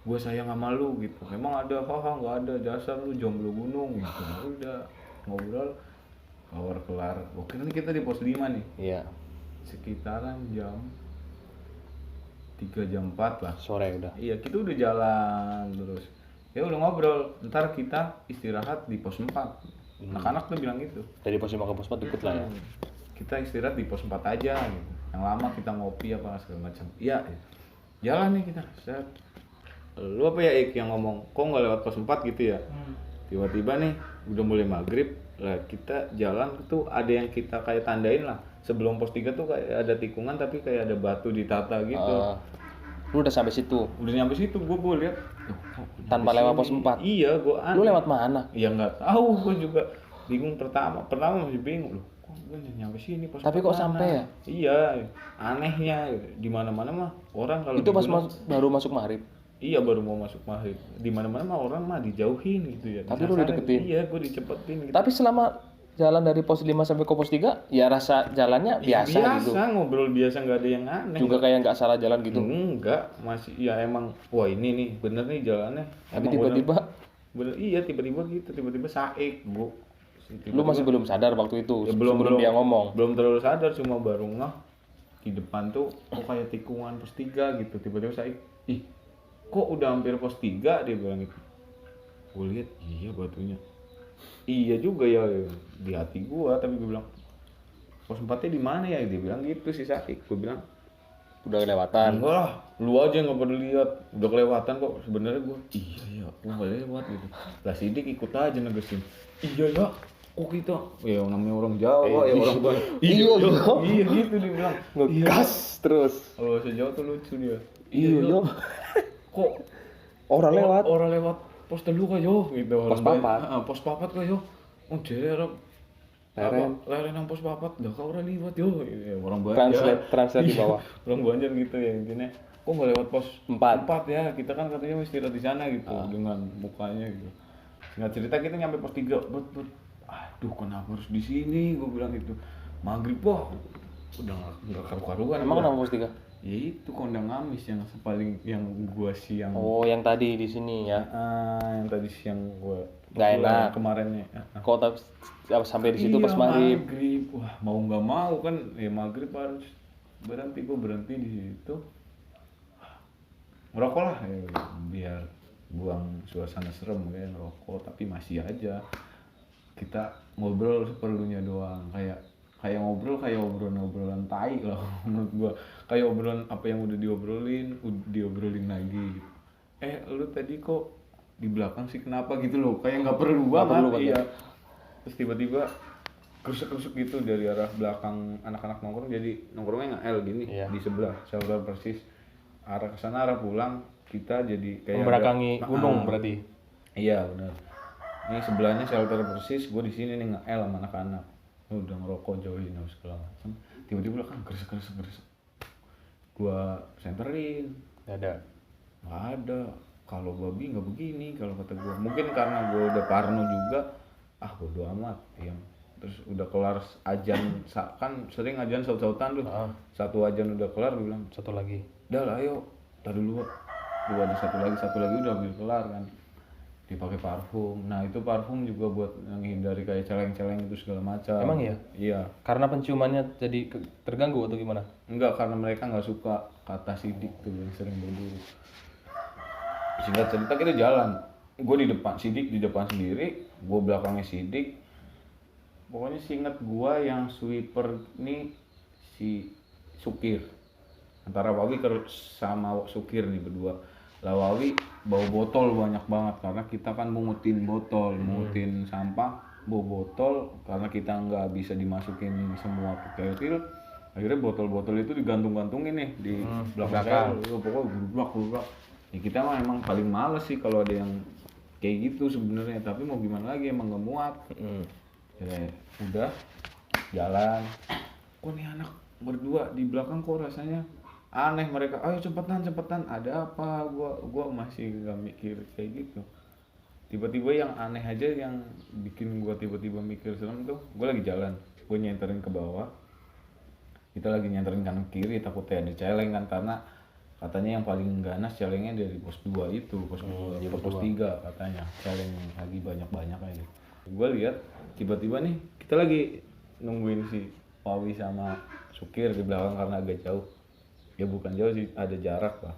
gue sayang sama lu gitu. Emang ada? Haha, nggak ada, dasar lu jomblo gunung gitu. Udah ngobrol, Bawor kelar. Oke, ini kita di pos 5 nih. Iya. Sekitaran jam 3 jam 4 lah. Sore udah. Iya, kita udah jalan terus. Ya udah ngobrol, ntar kita istirahat di pos 4. Anak-anak tuh bilang gitu. Dari pos 5 ke pos 4 deket lah ya. Kita istirahat di pos 4 aja gitu. Yang lama kita ngopi apa segala macam. Iya. Jalan nih kita. Set. Lu apa ya Ik yang ngomong, kok nggak lewat pos 4 gitu ya? Tiba-tiba nih udah mulai maghrib lah, kita jalan tuh ada yang kita kayak tandain lah. Sebelum pos 3 tuh kayak ada tikungan tapi kayak ada batu ditata gitu. Lu udah sampai situ Udah nyampe situ gue lihat tanpa lewat pos 4. Iya, gue Lu lewat mana? Ya nggak tahu, gue juga bingung pertama masih bingung loh. Kok gue nyampe sini pos Tapi 4 kok mana? sampai ya? Iya, anehnya di mana-mana mah orang kalau Itu di pas gunung- baru masuk maghrib. Iya, baru mau masuk maghrib. Di mana-mana mah orang mah dijauhin gitu ya. Tapi lu Disasarin. dideketin? Iya, gue dicepetin gitu. Tapi selama jalan dari pos 5 sampai ke pos 3, ya rasa jalannya biasa gitu. Ngobrol biasa, nggak ada yang aneh. Juga kayak nggak salah jalan gitu. Enggak, masih ya emang wah ini nih bener nih jalannya. Tapi Emang tiba-tiba bener iya tiba-tiba gitu, tiba-tiba saik, Bu. lu masih belum sadar waktu itu Ya, sebelum dia ngomong. Belum terlalu sadar, cuma baru ngeh di depan tuh kok kayak tikungan pos 3 gitu. Tiba-tiba saik, ih kok udah hampir pos 3 dia bilang gitu. Gue lihat iya batunya. Iya juga ya di hati gua, tapi gue bilang pos 4-nya di mana ya? Dia bilang gitu sih Saik. Gue bilang Udah kelewatan. enggak lah, lu aja nggak perlu lihat, udah kelewatan kok. Sebenarnya gue iya gue nggak lewat gitu. Lah Sidik ikut aja negesin, iya ya kok kita ya namanya orang Jawa ya orang Bali iya gitu dia bilang Ngegas terus. kalau sejauh tuh lucu dia Iya. kok Orang lewat. orang lewat pos telu kayo gitu Pos orang papat. pos papat kayo oh jere leren nang pos papat dah kau orang lewat yo ya, orang Banjar Translate di bawah. orang Banjar gitu ya intinya kok nggak lewat pos 4 ya kita kan katanya mau istirahat di sana gitu dengan mukanya gitu nggak cerita kita nyampe pos 3 bet aduh kenapa harus di sini gue bilang gitu maghrib wah udah nggak karu-karuan Emang kenapa pos 3? ya itu kondang ngamis yang paling yang gua siang Oh, yang tadi di sini ya. yang tadi siang gua Nggak enak. kemarinnya Kok sampai di situ pas maghrib. wah mau nggak mau kan ya maghrib harus berhenti, gua berhenti di situ ngerokok lah ya, biar buang suasana serem kayak ngerokok, tapi masih aja kita ngobrol seperlunya doang, kayak obrolan tai lah menurut gua, kayak obrolan apa yang udah diobrolin lagi gitu. Lu tadi kok di belakang sih kenapa gitu loh, kayak nggak perlu banget iya. Terus tiba-tiba kerusuk-kerusuk gitu dari arah belakang anak-anak nongkrong, jadi nongkrongnya nge-L gini di sebelah shelter persis, arah kesana arah pulang kita jadi kayak membelakangi gunung berarti. Iya benar. Ini sebelahnya shelter persis, gue di sini nih nge-L sama anak-anak. Udah ngerokok jauhin segala macam. Tiba-tiba kan gresek. Gua senterin. Nggak ada. Kalau babi nggak begini kalau kata gua. Mungkin karena gua udah parno juga. Bodo amat. Diam. Terus udah kelar ajan, kan sering ajan saut-sautan tuh. Satu ajan udah kelar, gua bilang Satu lagi. Udah lah ayo, tar dulu. Gua ada satu lagi udah hampir kelar kan. Dipakai parfum. Nah itu parfum juga buat menghindari kayak celeng-celeng itu segala macam. Emang iya? Iya. Karena penciumannya jadi terganggu atau gimana? Enggak, karena mereka nggak suka kata Sidik tuh yang sering berburu. Singkat cerita kita jalan, gue di depan, Sidik di depan sendiri, gue belakangnya Sidik. Pokoknya seingat gue yang sweeper nih si Sukir, antara Wawi sama Sukir nih berdua. Lah Wawi bawa botol banyak banget karena kita kan mungutin botol, mungutin sampah, bawa botol karena kita nggak bisa dimasukin semua ke ketil. Akhirnya botol-botol itu digantung-gantungin nih di belakang. Pokoknya gerubak. Ya kita mah emang paling males sih kalau ada yang kayak gitu sebenarnya, tapi mau gimana lagi emang nggak muat. Ya udah jalan. Kok nih anak berdua di belakang kok rasanya aneh, mereka ayo cepetan ada apa, gua masih nggak mikir kayak gitu. Tiba-tiba yang aneh aja yang bikin gua tiba-tiba mikir serem tuh, gua lagi jalan, gua nyenterin ke bawah, kita lagi nyenterin kanan kiri takutnya ada celeng kan, karena katanya yang paling ganas celengnya dari pos 2 itu, pos 2 atau pos 3 katanya celeng lagi banyak aja. Gua lihat tiba-tiba nih kita lagi nungguin si Wawi sama Sukir di belakang karena agak jauh. Ya bukan jauh sih, ada jarak lah.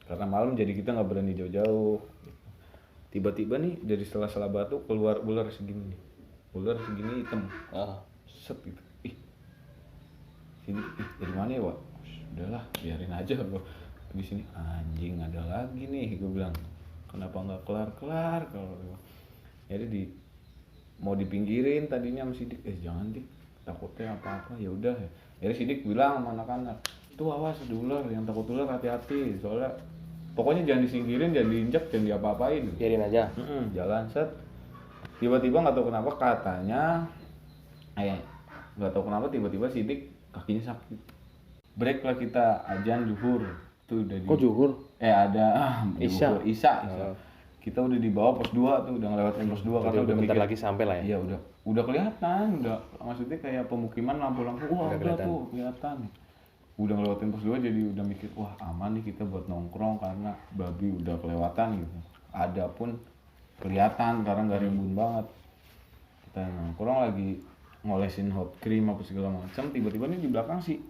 Karena malam jadi kita nggak berani jauh-jauh. Tiba-tiba nih dari sela-sela batu keluar ular segini nih. Ular segini hitam. Set gitu. Sini, dari mana ya, Wak? Udahlah, biarin aja bro. Di sini anjing ada lagi nih, gue bilang. Kenapa nggak kelar-kelar kalau jadi mau dipinggirin tadinya sama Sidik. Jangan Dik, takutnya apa-apa. Ya udah. Jadi Sidik bilang sama anak-anak, tuh awas ada ular, yang takut ular hati-hati, soalnya pokoknya jangan disingkirin, jangan diinjak, jangan diapa-apain, biarin aja. Jalan set, tiba-tiba nggak tahu kenapa katanya, nggak tahu kenapa tiba-tiba Sidik kakinya sakit. Break lah kita azan zuhur, tuh udah di. Kok zuhur? Ada Isya. Isya. Kita udah di bawah pos 2 tuh, udah ngelewatin pos 2 karena udah bentar mikir lagi sampai lah ya. Iya udah kelihatan, udah maksudnya kayak pemukiman lampu-lampu, wah udah tuh kelihatan. Udah ngelewatin pos 2 jadi udah mikir wah aman nih kita buat nongkrong karena babi udah kelewatan gitu. Ada pun kelihatan karena nggak rimbun banget. Kita nongkrong lagi ngolesin hot cream apa segala macam, tiba-tiba nih di belakang si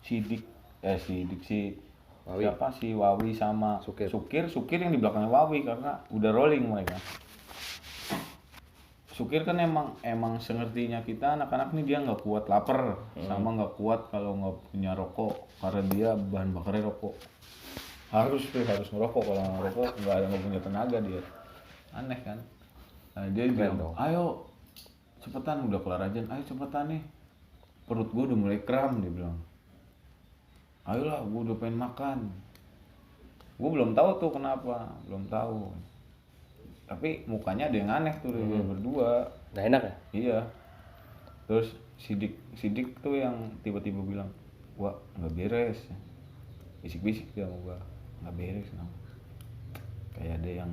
Sidik si Wawi. Siapa si Wawi sama Sukir yang di belakangnya Wawi karena udah rolling mereka. Sukir kan emang sengertinya kita anak-anak nih, dia nggak kuat lapar sama nggak kuat kalau nggak punya rokok karena dia bahan bakarnya rokok. Harus ngerokok, kalau nggak ngerokok nggak punya tenaga dia. Aneh kan? Nah, dia bilang, ayo cepetan udah kelar aja, ayo cepetan nih perut gue udah mulai kram, dia bilang. Ayolah, gue udah pengen makan. Gue belum tahu tuh kenapa, belum tahu. Tapi mukanya ada yang aneh tuh dia berdua. Nggak enak ya? Iya. Terus Sidik tuh yang tiba-tiba bilang, wah nggak beres. Bisik-bisik dia sama gue, nggak beres. Nah. Kayak ada yang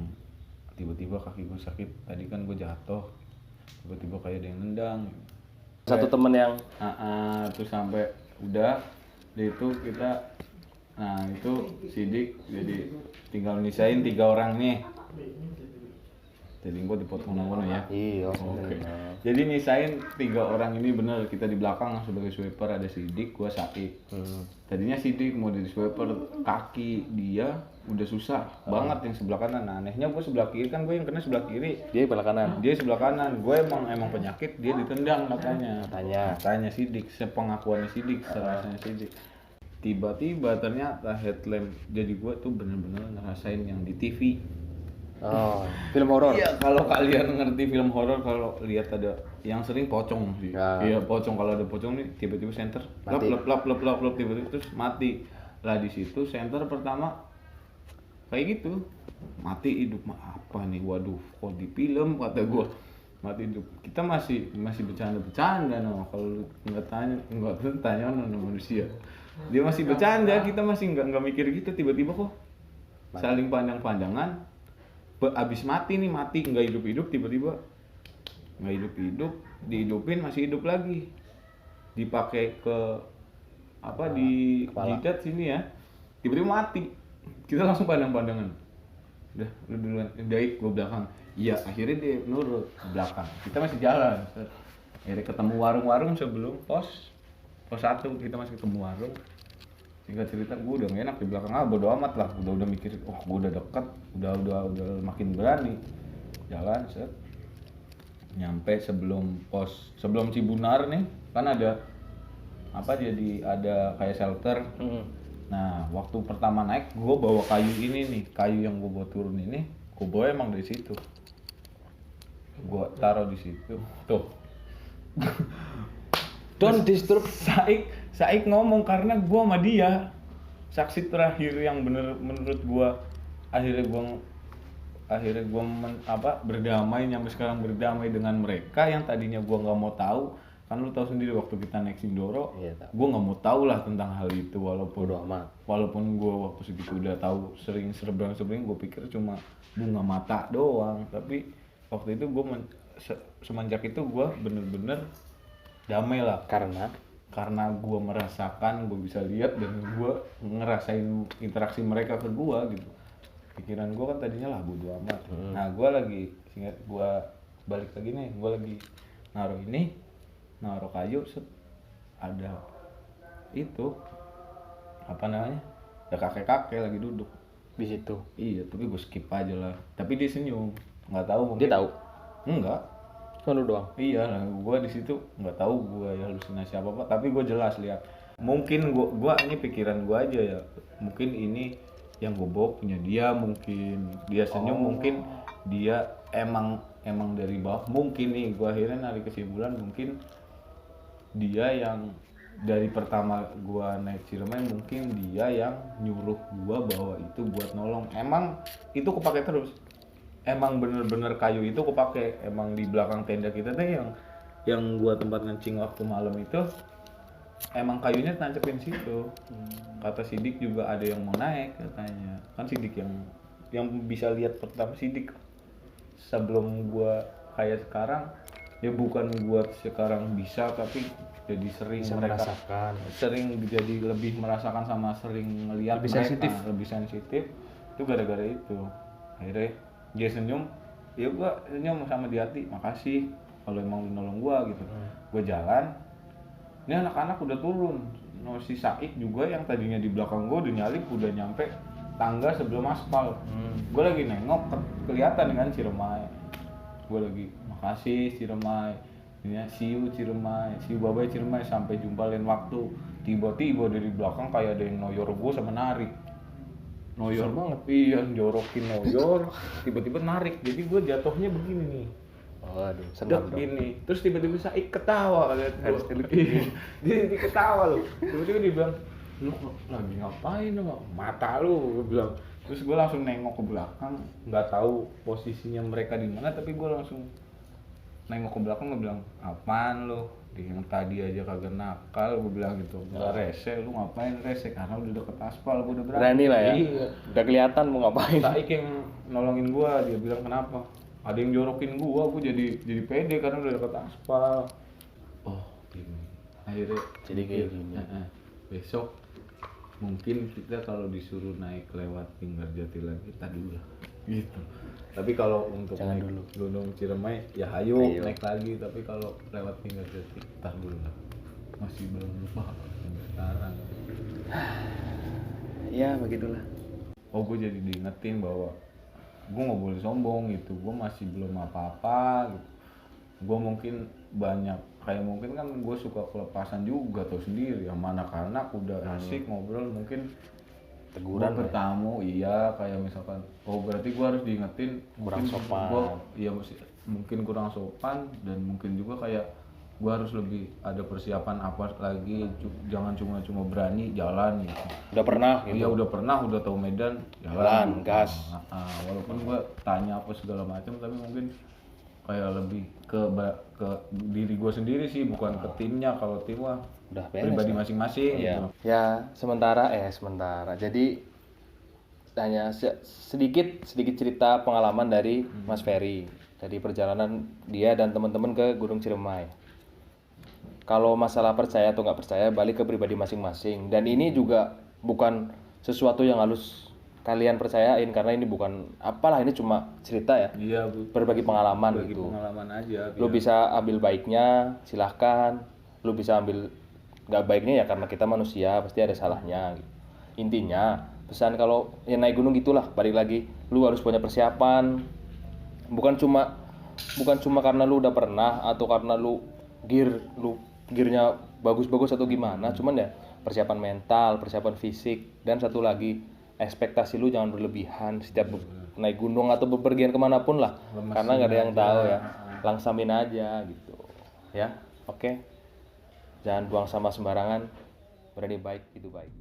tiba-tiba kaki gue sakit. Tadi kan gue jatuh. Tiba-tiba kayak ada yang nendang. Satu temen yang. Terus sampai udah. Itu kita, nah itu Sidik jadi tinggal misahin 3 orang nih. Jadi gue dipotong nomor ya. Iya. Oke. Jadi misahin 3 orang ini bener, kita di belakang sebagai sweeper ada Sidik, gue Said. Tadinya Sidik mau jadi sweeper, kaki dia udah susah banget yang sebelah kanan. Nah, anehnya gue sebelah kiri kan, gue yang kena sebelah kiri. Dia sebelah kanan. Dia sebelah kanan. Gue emang penyakit, dia ditendang katanya. Katanya Sidik, sepengakuannya Sidik, serasanya Sidik. Tiba-tiba ternyata headlamp, jadi gue tuh bener-bener ngerasain yang di TV. Oh, film horor. Iya, kalau kalian ngerti film horor, kalau lihat ada yang sering pocong sih. Iya, pocong, kalau ada pocong nih tiba-tiba center lap tiba-tiba terus mati. Lah di situ center pertama kayak gitu. Mati hidup apa nih? Waduh, kok di film kata gua. Mati hidup. Kita masih bercanda no. Kalau nggak tanya manusia. Dia masih bercanda, kita masih nggak mikir gitu, tiba-tiba kok saling pandang-pandangan. Abis mati nggak hidup-hidup, tiba-tiba nggak hidup-hidup, dihidupin masih hidup lagi, dipakai ke apa di jidat sini ya, tiba-tiba mati, kita langsung pandang-pandangan, udah lu duluan, Daik gue belakang, iya akhirnya dia nurut belakang, kita masih jalan, akhirnya ketemu warung-warung sebelum pos 1, kita masih ketemu warung, Singkat cerita gue udah gak enak di belakang, bodo amat lah, udah mikir, gue udah deket, udah makin berani jalan set, nyampe sebelum Cibunar nih kan ada apa, jadi ada kayak shelter. Nah waktu pertama naik gue bawa kayu ini nih, kayu yang gue bawa turun ini gue bawa emang dari situ, gue taruh di situ tuh. Don't disturb. Saik ngomong karena gue sama dia saksi terakhir yang bener menurut gue. Akhirnya gue berdamai, nyampe sekarang berdamai dengan mereka yang tadinya gue nggak mau tahu. Kan lu tahu sendiri waktu kita naik Sindoro, gue nggak mau tahu lah tentang hal itu, walaupun gue waktu segitu udah tahu sering seberang gue pikir cuma bunga mata doang, tapi waktu itu gue semenjak itu gue bener-bener damai lah karena gue merasakan, gue bisa lihat dan gue ngerasain interaksi mereka ke gue gitu. Pikiran gue kan tadinya lah bodo amat. Nah gue lagi gue balik lagi nih, gue lagi naruh kayu set, ada itu apa namanya, ada kakek lagi duduk di situ. Iya, tapi gue skip aja lah, tapi dia senyum, nggak tahu mungkin Dia tahu? Enggak, Cuma lu doang. iya lah, gue di situ nggak tahu gue halusinasi apa tapi gue jelas lihat. Mungkin gue ini pikiran gue aja ya, mungkin ini yang gue bawa punya dia, mungkin dia senyum, mungkin dia emang dari bawah, mungkin nih gue akhirnya narik kesimpulan mungkin dia yang dari pertama gue naik Ciremai, mungkin dia yang nyuruh gue bawa itu buat nolong. Emang itu kepake terus, emang bener-bener kayu itu kepake, emang di belakang tenda kita tuh yang gua tempat ngencing waktu malam itu emang kayunya tancepin situ. Kata Sidik juga ada yang mau naik katanya, kan Sidik yang bisa lihat pertama. Sidik sebelum gua kayak sekarang ya, bukan buat sekarang bisa, tapi jadi sering jadi lebih merasakan sama sering ngelihat mereka lebih sensitif itu gara-gara itu. Akhirnya dia senyum, ya gua senyum sama di hati, makasih kalau emang lu nolong gua gitu. Gua jalan, ini anak-anak udah turun, si Saik juga yang tadinya di belakang gua udah nyalip, udah nyampe tangga sebelum aspal. Gua lagi nengok, kelihatan kan Ciremai, gua lagi makasih Ciremai, ini see you Ciremai, see you bye-bye Ciremai, sampai jumpa lain waktu. Tiba-tiba dari belakang kayak ada yang noyor gua sama narik. Noyor banget, iya, jorokin noyor, tiba-tiba narik, jadi gue jatuhnya begini nih. Waduh, senang dong. Gini, terus tiba-tiba Saik ketawa, lihat gue. Dia ketawa loh, tiba-tiba dia bilang, lu lagi ngapain lo? Mata lu, gue bilang. Terus gue langsung nengok ke belakang, nggak tahu posisinya mereka di mana, tapi gue langsung nengok ke belakang, gue bilang, apaan lo? Yang tadi aja kagak nakal, gue bilang gitu. Nggak rese, lu ngapain rese? Karena udah deket aspal, gue udah berani lah ya. Iya. Udah kelihatan mau ngapain. Saik yang nolongin gue, dia bilang kenapa? Ada yang jorokin gue jadi pede karena udah deket aspal. Oh, gini. Akhirnya jadi kayak gini. Besok mungkin kita kalau disuruh naik lewat Tinggarjati lagi, tadi dulu lah. Gitu. Tapi kalau untuk jangan naik dulu Gunung Ciremai ya ayo naik lagi, tapi kalau lewat Tinggarjati tar dulu lah, masih belum lupa sampai sekarang. Ya begitulah. Oh, gue jadi diingetin bahwa gue nggak boleh sombong gitu, gue masih belum apa-apa gitu. Gue mungkin banyak kayak mungkin kan gue suka kelepasan juga, tau sendiri sama anak-anak udah asik ngobrol, mungkin teguran ke tamu, iya kayak misalkan, oh berarti gue harus diingetin kurang sopan. Iya mungkin kurang sopan, dan mungkin juga kayak gue harus lebih ada persiapan apa lagi, jangan cuma berani jalan gitu. Udah pernah gitu. Iya udah pernah, udah tahu medan, jalan gas. Walaupun gue tanya apa segala macam, tapi mungkin kayak lebih ke diri gue sendiri sih, bukan ke timnya. Kalau tim mah udah beres, pribadi masing-masing iya. gitu. Ya sementara jadi hanya sedikit cerita pengalaman dari Mas Ferry dari perjalanan dia dan teman-teman ke Gunung Ciremai. Kalau masalah percaya atau nggak percaya balik ke pribadi masing-masing, dan ini juga bukan sesuatu yang harus kalian percayain karena ini bukan apalah, ini cuma cerita ya. Iya, berbagi pengalaman gitu. Pengalaman aja. Lu bisa ambil baiknya silahkan, lu bisa ambil nggak baiknya ya karena kita manusia pasti ada salahnya gitu. Intinya pesan kalau ya naik gunung gitulah, balik lagi lu harus punya persiapan. Bukan cuma karena lu udah pernah atau karena lu gearnya bagus-bagus atau gimana, cuman ya persiapan mental, persiapan fisik, dan satu lagi ekspektasi lu jangan berlebihan setiap naik gunung atau bepergian kemanapun lah, karena nggak ada yang tahu ya, langsamin aja gitu ya. Oke, jangan buang sampah sembarangan, berani baik itu baik.